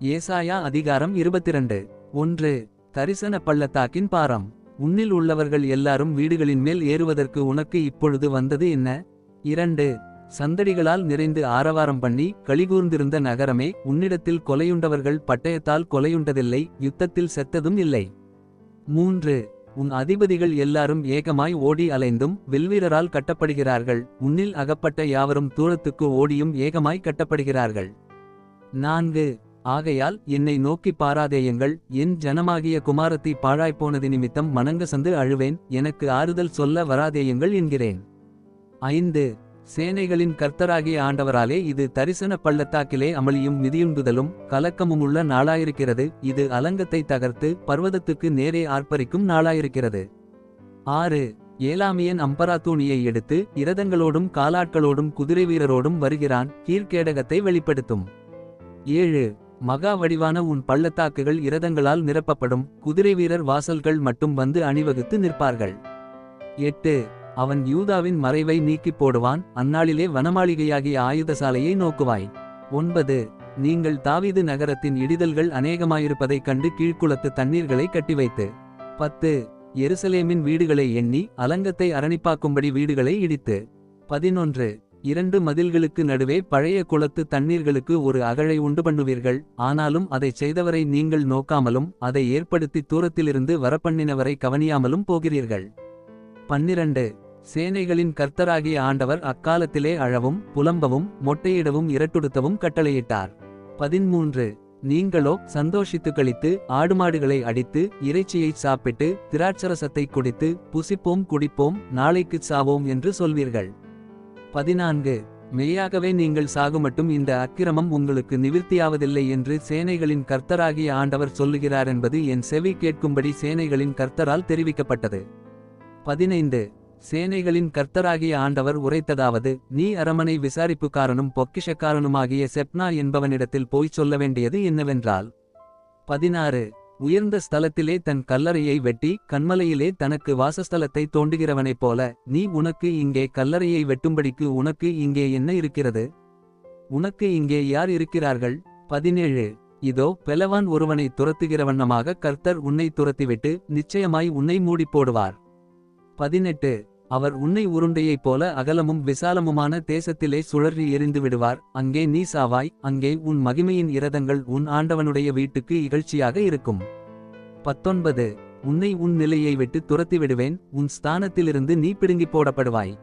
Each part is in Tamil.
ஏசாயா அதிகாரம் 22. 1. தரிசன பள்ளத்தாக்கின் பாரம். உன்னில் உள்ளவர்கள் எல்லாரும் வீடுகளின் மேல் ஏறுவதற்கு உனக்கு இப்பொழுது வந்தது என்ன? 2. சந்தடிகளால் நிறைந்து ஆரவாரம் பண்ணி களிகூர்ந்திருந்த நகரமே, உன்னிடத்தில் கொலையுண்டவர்கள் பட்டயத்தால் கொலையுண்டதில்லை, யுத்தத்தில் செத்ததும் இல்லை. 3. உன் அதிபதிகள் எல்லாரும் ஏகமாய் ஓடி அலைந்தும் வில்வீரரால் கட்டப்படுகிறார்கள், உன்னில் அகப்பட்ட யாவரும் தூரத்துக்கு ஓடியும் ஏகமாய் கட்டப்படுகிறார்கள். 4. ஆகையால் என்னை நோக்கி பாராதேயுங்கள், என் ஜனமாகிய குமாரத்தி பாழாய்ப்போனது நிமித்தம் மனங்கசந்து அழுவேன், எனக்கு ஆறுதல் சொல்ல வராதேயுங்கள் என்கிறேன். 5. சேனைகளின் கர்த்தராகிய ஆண்டவராலே இது தரிசன பள்ளத்தாக்கிலே அமளியும் மிதியுண்டுதலும் கலக்கமுமுள்ள நாளாயிருக்கிறது, இது அலங்கத்தை தகர்த்து பர்வதத்துக்கு நேரே ஆர்ப்பரிக்கும் நாளாயிருக்கிறது. 6. ஏலாமியன் அம்பராத்தூணியை எடுத்து இரதங்களோடும் காலாட்களோடும் குதிரை வீரரோடும் வருகிறான், கீழ்கேடகத்தை வெளிப்படுத்தும். 7. மகா வடிவான உன் பள்ளத்தாக்குகள் இரதங்களால் நிரப்பப்படும், குதிரை வீரர் வாசல்கள் மட்டும் வந்து அணிவகுத்து நிற்பார்கள். 8. அவன் யூதாவின் மறைவை நீக்கிப் போடுவான், அந்நாளிலே வனமாளிகையாகிய ஆயுதசாலையை நோக்குவாய். 9. நீங்கள் தாவீது நகரத்தின் இடிதல்கள் அநேகமாயிருப்பதைக் கண்டு கீழ்க்குளத்து தண்ணீர்களை கட்டிவைத்து. 10. எருசலேமின் வீடுகளை எண்ணி அலங்கத்தை அரணிப்பாக்கும்படி வீடுகளை இடித்து. 11. 2 மதில்களுக்கு நடுவே பழைய குளத்து தண்ணீர்களுக்கு ஒரு அகழை உண்டு பண்ணுவீர்கள், ஆனாலும் அதைச் செய்தவரை நீங்கள் நோக்காமலும் அதை ஏற்படுத்தி தூரத்திலிருந்து வரப்பண்ணினவரை கவனியாமலும் போகிறீர்கள். 12. சேனைகளின் கர்த்தராகிய ஆண்டவர் அக்காலத்திலே அழவும் புலம்பவும் மொட்டையிடவும் இரட்டுடுத்தவும் கட்டளையிட்டார். 13. நீங்களோ சந்தோஷித்து களித்து ஆடுமாடுகளை அடித்து இறைச்சியைச் சாப்பிட்டு திராட்சரசத்தை குடித்து புசிப்போம் குடிப்போம் நாளைக்குச் சாவோம் என்று சொல்வீர்கள். 14. மெய்யாகவே நீங்கள் சாகுமட்டும் இந்த அக்கிரமம் உங்களுக்கு நிவிர்த்தியாவதில்லை என்று சேனைகளின் கர்த்தராகிய ஆண்டவர் சொல்லுகிறார் என்பது என் செவி கேட்கும்படி சேனைகளின் கர்த்தரால் தெரிவிக்கப்பட்டது. 15. சேனைகளின் கர்த்தராகிய ஆண்டவர் உரைத்ததாவது, நீ அரமனை விசாரிப்புக்காரனும் பொக்கிஷக்காரனுமாகிய செப்னா என்பவனிடத்தில் போய்ச் சொல்ல வேண்டியது என்னவென்றால். 16. உயர்ந்த ஸ்தலத்திலே தன் கல்லறையை வெட்டி கன்மலையிலே தனக்கு வாசஸ்தலத்தை தோண்டுகிறவனைப் போல, நீ உனக்கு இங்கே கல்லறையை வெட்டும்படிக்கு உனக்கு இங்கே என்ன இருக்கிறது? உனக்கு இங்கே யார் இருக்கிறார்கள்? 17. இதோ பெலவான் ஒருவனை துரத்துகிறவண்ணமாக கர்த்தர் உன்னை துரத்திவிட்டு நிச்சயமாய் உன்னை மூடிப்போடுவார். 18. அவர் உன்னை உருண்டையைப் போல அகலமும் விசாலமுமான தேசத்திலே சுழறி எறிந்து விடுவார், அங்கே நீ சாவாய், அங்கே உன் மகிமையின் இரதங்கள் உன் ஆண்டவனுடைய வீட்டுக்கு இகழ்ச்சியாக இருக்கும். 19. உன்னை உன் நிலையை விட்டு துரத்திவிடுவேன், உன் ஸ்தானத்திலிருந்து நீ பிடுங்கிப் போடப்படுவாய்.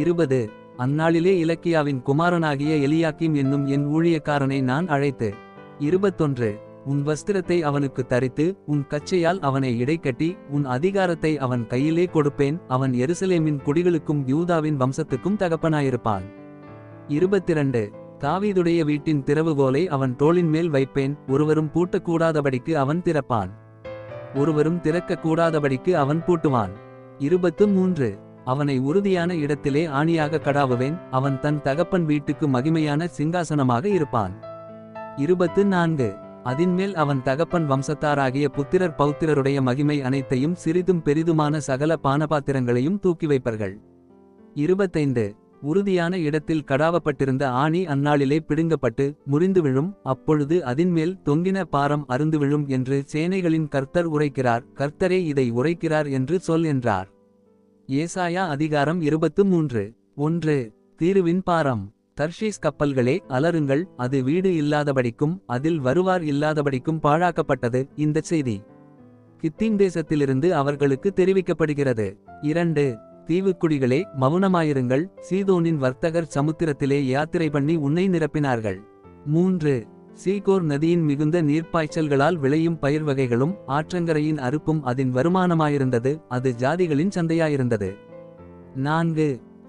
20. அந்நாளிலே இலக்கியாவின் குமாரனாகிய எலியாக்கிம் என்னும் என் ஊழியக்காரனை நான் அழைத்து. 21. உன் வஸ்திரத்தை அவனுக்கு தரித்து உன் கச்சையால் அவனை இடைக்கட்டி உன் அதிகாரத்தை அவன் கையிலே கொடுப்பேன், அவன் எருசலேமின் குடிகளுக்கும் யூதாவின் வம்சத்துக்கும் தகப்பனாயிருப்பான். 22. தாவீதுடைய வீட்டின் திறவுகோலை அவன் தோளின் மேல் வைப்பேன், ஒருவரும் பூட்டக்கூடாதபடிக்கு அவன் திறப்பான், ஒருவரும் திறக்கக்கூடாதபடிக்கு அவன் பூட்டுவான். 23. அவனை உறுதியான இடத்திலே ஆணியாக கடாவுவேன், அவன் தன் தகப்பன் வீட்டுக்கு மகிமையான சிங்காசனமாக இருப்பான். 24. அதின்மேல் அவன் தகப்பன் வம்சத்தாராகிய புத்திரர் பௌத்திரருடைய மகிமை அனைத்தையும் சிறிதும் பெரிதுமான சகல பானபாத்திரங்களையும் தூக்கி வைப்பர்கள். 25. உறுதியான இடத்தில் கடாவப்பட்டிருந்த ஆணி அந்நாளிலே பிடுங்கப்பட்டு முறிந்து விழும், அப்பொழுது அதின்மேல் தொங்கின பாரம் அருந்து விழும் என்று சேனைகளின் கர்த்தர் உரைக்கிறார், கர்த்தரே இதை உரைக்கிறார் என்று சொல் என்றார். ஏசாயா அதிகாரம் 23. 1. தீருவின் பாரம். தர்ஷீஸ் கப்பல்களே அலறுங்கள், அது வீடு இல்லாதபடிக்கும் அதில் வருவார் இல்லாதபடிக்கும் பாழாக்கப்பட்டது. இந்தச் செய்தி கித்தீம் தேசத்திலிருந்து அவர்களுக்கு தெரிவிக்கப்படுகிறது. 2. தீவுக்குடிகளே மவுனமாயிருங்கள், சீதோனின் வர்த்தகர் சமுத்திரத்திலே யாத்திரை பண்ணி உன்னை நிரப்பினார்கள். 3. சீகோர் நதியின் மிகுந்த நீர்ப்பாய்ச்சல்களால் விளையும் பயிர் வகைகளும் ஆற்றங்கரையின் அறுப்பும் அதன் வருமானமாயிருந்தது, அது ஜாதிகளின் சந்தையாயிருந்தது. 4.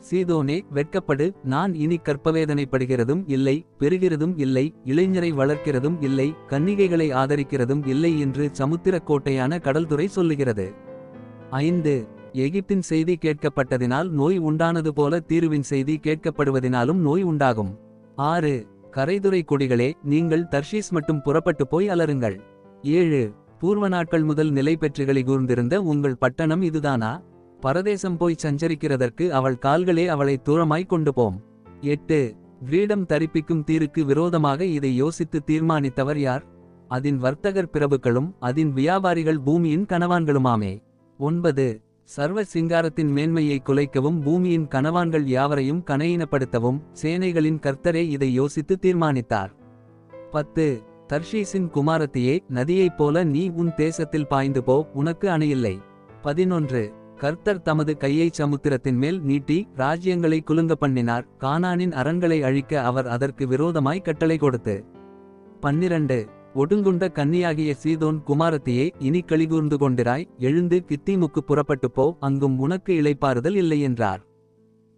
சீதோனே வெட்கப்படு, நான் இனி கற்பவேதனைப்படுகிறதும் இல்லை, பெறுகிறதும் இல்லை, இளைஞரை வளர்க்கிறதும் இல்லை, கன்னிகைகளை ஆதரிக்கிறதும் இல்லை என்று சமுத்திரக் கோட்டையான கடல்துறை சொல்லுகிறது. 5. எகிப்தின் செய்தி கேட்கப்பட்டதினால் நோய் உண்டானது போல தீருவின் செய்தி கேட்கப்படுவதினாலும் நோய் உண்டாகும். 6. கரைதுறை கொடிகளே, நீங்கள் தர்ஷீஸ் மட்டும் புறப்பட்டு போய் அலறுங்கள். 7. பூர்வ நாட்கள் முதல் நிலை பெற்றுகளை கூர்ந்திருந்த உங்கள் பட்டணம் இதுதானா? பரதேசம் போய் சஞ்சரிக்கிறதற்கு அவள் கால்களே அவளை தூரமாய் கொண்டு போம். 8. கிரீடம் தரிப்பிக்கும் தீருக்கு விரோதமாக இதை யோசித்து தீர்மானித்தவர் யார்? அதின் வர்த்தகர் பிரபுக்களும் அதின் வியாபாரிகள் பூமியின் கனவான்களுமாமே. 9. சர்வ சிங்காரத்தின் மேன்மையை குலைக்கவும் பூமியின் கனவான்கள் யாவரையும் கனையினப்படுத்தவும் சேனைகளின் கர்த்தரே இதை யோசித்து தீர்மானித்தார். 10. தர்ஷீசின் குமாரத்தியே, நதியைப் போல நீ உன் தேசத்தில் பாய்ந்து போ, உனக்கு அணையில்லை. 11. கர்த்தர் தமது கையை சமுத்திரத்தின் மேல் நீட்டி ராஜ்யங்களை குலுங்க பண்ணினார், கானானின் அரண்களை அழிக்க அவர் அதற்கு விரோதமாய் கட்டளை கொடுத்து. 12. ஒடுங்குண்ட கன்னியாகிய சீதோன் குமாரத்தியே, இனி களிகூர்ந்து கொண்டிராய், எழுந்து கித்தீமுக்கு புறப்பட்டு போ, அங்கும் உனக்கு இளைப்பாறுதல் இல்லை என்றார்.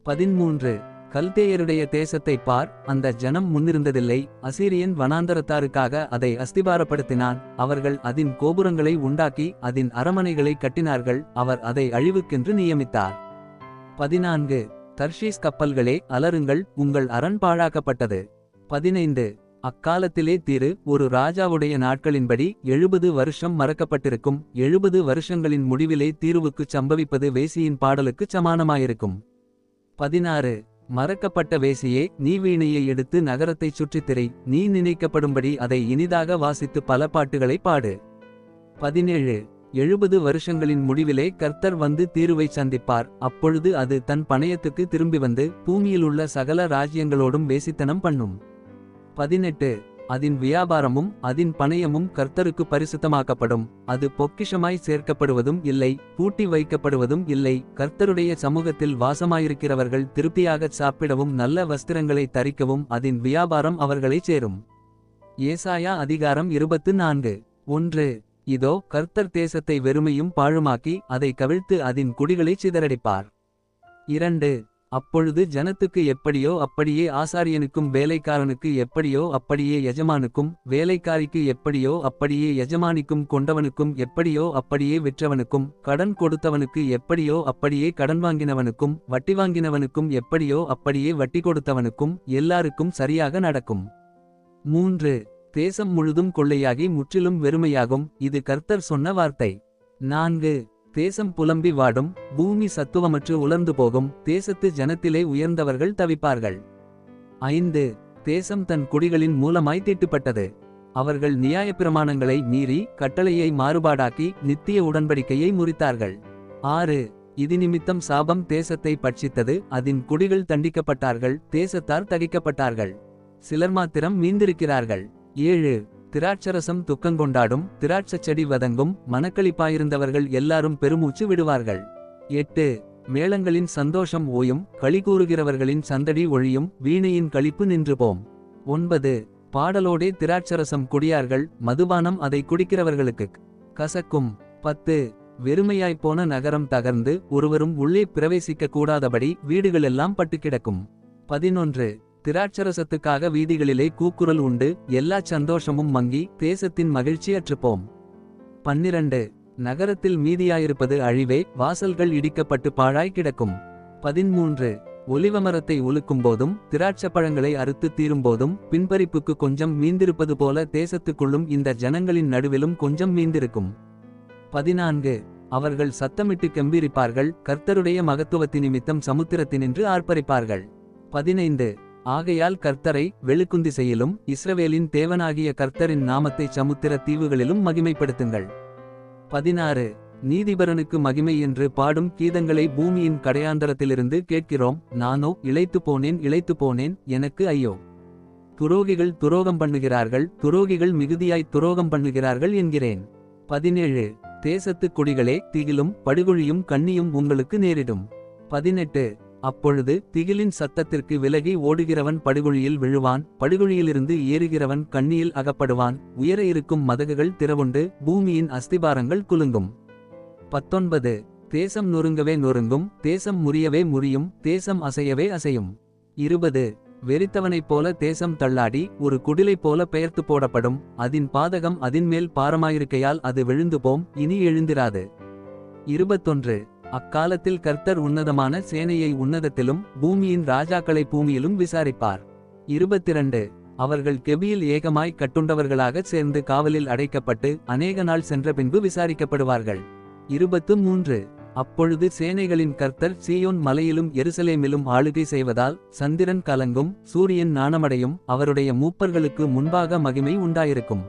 13. கல்தேயருடைய தேசத்தை பார், அந்த ஜனம் முன்னிருந்ததில்லை, அசீரியன் வனாந்தரத்தாருக்காக அதை அஸ்திபாரப்படுத்தினான், அவர்கள் அதின் கோபுரங்களை உண்டாக்கி அதின் அரமனைகளை கட்டினார்கள், அவர் அதை அழிவுக்கென்று நியமித்தார். 14. தர்ஷீஸ் கப்பல்களே, அலறுங்கள், உங்கள் அரண் பாழாக்கப்பட்டது. 15. அக்காலத்திலே தீரு ஒரு ராஜாவுடைய நாட்களின்படி 70 வருஷம் மறக்கப்பட்டிருக்கும், 70 வருஷங்களின் முடிவிலே தீருவுக்குச் சம்பவிப்பது வேசியின் பாடலுக்குச் சமானமாயிருக்கும். 16. மறக்கப்பட்ட வேசியே, நீ வீணையை எடுத்து நகரத்தைச் சுற்றித்திரை, நீ நினைக்கப்படும்படி அதை இனிதாக வாசித்து பல பாட்டுகளை பாடு. 17. 70 வருஷங்களின் முடிவிலே கர்த்தர் வந்து தீருவை சந்திப்பார், அப்பொழுது அது தன் பணயத்துக்கு திரும்பி வந்து பூமியிலுள்ள சகல ராஜ்யங்களோடும் வேசித்தனம் பண்ணும். 18. அதின் வியாபாரமும் அதின் பணயமும் கர்த்தருக்கு பரிசுத்தமாக்கப்படும், அது பொக்கிஷமாய் சேர்க்கப்படுவதும் இல்லை, பூட்டி வைக்கப்படுவதும் இல்லை, கர்த்தருடைய சமூகத்தில் வாசமாயிருக்கிறவர்கள் திருப்தியாகச் சாப்பிடவும் நல்ல வஸ்திரங்களை தரிக்கவும் அதின் வியாபாரம் அவர்களைச் சேரும். ஏசாயா அதிகாரம் 24. 1. இதோ கர்த்தர் தேசத்தை வெறுமையும் பாழுமாக்கி அதை கவிழ்த்து அதின் குடிகளைச் சிதறடிப்பார். 2. அப்பொழுது ஜனத்துக்கு எப்படியோ அப்படியே ஆசாரியனுக்கும் வேலைக்காரனுக்கு எப்படியோ அப்படியே எஜமானுக்கும் வேலைக்காரிக்கு எப்படியோ அப்படியே எஜமானிக்கும் கொண்டவனுக்கும் எப்படியோ அப்படியே விற்றவனுக்கும் கடன் கொடுத்தவனுக்கு எப்படியோ அப்படியே கடன் வாங்கினவனுக்கும் வட்டி வாங்கினவனுக்கும் எப்படியோ அப்படியே வட்டி கொடுத்தவனுக்கும் எல்லாருக்கும் சரியாக நடக்கும். 3. தேசம் முழுதும் கொள்ளையாகி முற்றிலும் வெறுமையாகும், இது கர்த்தர் சொன்ன வார்த்தை. 4. தேசம் புலம்பி வாடும், பூமி சத்துவமற்று உலர்ந்து போகும், தேசத்து ஜனத்திலே உயர்ந்தவர்கள் தவிப்பார்கள். 5. தேசம் தன் குடிகளின் மூலமாய் தீட்டுப்பட்டது, அவர்கள் நியாயப்பிரமாணங்களை மீறி கட்டளையை மாறுபாடாக்கி நித்திய உடன்படிக்கையை முறித்தார்கள். 6. இது நிமித்தம் சாபம் தேசத்தை பட்சித்தது, அதின் குடிகள் தண்டிக்கப்பட்டார்கள், தேசத்தார் தகிக்கப்பட்டார்கள், சிலர் மாத்திரம் மீந்திருக்கிறார்கள். 7. திராட்சரசம் துக்கங்கொண்டாடும், திராட்சச் செடி வதங்கும், மனக்களிப்பாயிருந்தவர்கள் எல்லாரும் பெருமூச்சு விடுவார்கள். 8. மேளங்களின் சந்தோஷம் ஓயும், களிகூறுகிறவர்களின் சந்தடி ஒழியும், வீணையின் களிப்பு நின்று போம். 9. பாடலோடே திராட்சரசம் குடியார்கள், மதுபானம் அதை குடிக்கிறவர்களுக்கு கசக்கும். 10. வெறுமையாய்ப்போன நகரம் தகர்ந்து ஒருவரும் உள்ளே பிரவேசிக்க கூடாதபடி வீடுகளெல்லாம் பட்டுக்கிடக்கும். 11. திராட்சரசத்துக்காக வீதிகளிலே கூக்குரல் உண்டு, எல்லா சந்தோஷமும் மங்கி தேசத்தின் மகிழ்ச்சி அற்றுப்போம். 12. நகரத்தில் மீதியாயிருப்பது அழிவே, வாசல்கள் இடிக்கப்பட்டு பாழாய் கிடக்கும். 13. ஒலிவமரத்தை உலுக்கும்போதும் திராட்சப்பழங்களை அறுத்து தீரும்போதும் பின்பறிப்புக்கு கொஞ்சம் மீந்திருப்பது போல தேசத்துக்குள்ளும் இந்த ஜனங்களின் நடுவிலும் கொஞ்சம் மீந்திருக்கும். 14. அவர்கள் சத்தமிட்டு கெம்பீரிப்பார்கள், கர்த்தருடைய மகத்துவத்தின் நிமித்தம் சமுத்திரத்தினின்று ஆர்ப்பரிப்பார்கள். 15. ஆகையால் கர்த்தரை வெளுக்குந்திசையிலும் இஸ்ரவேலின் தேவனாகிய கர்த்தரின் நாமத்தை சமுத்திர தீவுகளிலும் மகிமைப்படுத்துங்கள். 16. நீதிபரனுக்கு மகிமை என்று பாடும் கீதங்களை பூமியின் கடையாந்தரத்திலிருந்து கேட்கிறோம், நானோ இளைத்து போனேன், எனக்கு ஐயோ. துரோகிகள் துரோகம் பண்ணுகிறார்கள், துரோகிகள் மிகுதியாய் துரோகம் பண்ணுகிறார்கள் என்கிறேன். 17. தேசத்து குடிகளே, திகிலும் படுகுழியும் கண்ணியும் உங்களுக்கு நேரிடும். 18. அப்பொழுது திகிலின் சத்தத்திற்கு விலகி ஓடுகிறவன் படுகுழியில் விழுவான், படுகுழியிலிருந்து ஏறுகிறவன் கண்ணியில் அகப்படுவான், உயர இருக்கும் மதகுகள் திறவுண்டு பூமியின் அஸ்திபாரங்கள் குலுங்கும். 19. தேசம் நொறுங்கவே நொறுங்கும், தேசம் முறியவே முறியும், தேசம் அசையவே அசையும். 20. வெறித்தவனைப் போல தேசம் தள்ளாடி ஒரு குடிலைப் போல பெயர்த்து போடப்படும், அதின் பாதகம் அதின்மேல் பாரமாயிருக்கையால் அது விழுந்து போம், இனி எழுந்திராது. 21. அக்காலத்தில் கர்த்தர் உன்னதமான சேனையை உன்னதத்திலும் பூமியின் ராஜாக்களை பூமியிலும் விசாரிப்பார். 22. அவர்கள் கெபியில் ஏகமாய் கட்டுண்டவர்களாக சேர்ந்து காவலில் அடைக்கப்பட்டு அநேக நாள் சென்ற பின்பு விசாரிக்கப்படுவார்கள். 23. அப்பொழுது சேனைகளின் கர்த்தர் சீயோன் மலையிலும் எருசலேமிலும் ஆளுகை செய்வதால் சந்திரன் கலங்கும், சூரியன் நாணமடையும், அவருடைய மூப்பர்களுக்கு முன்பாக மகிமை உண்டாயிருக்கும்.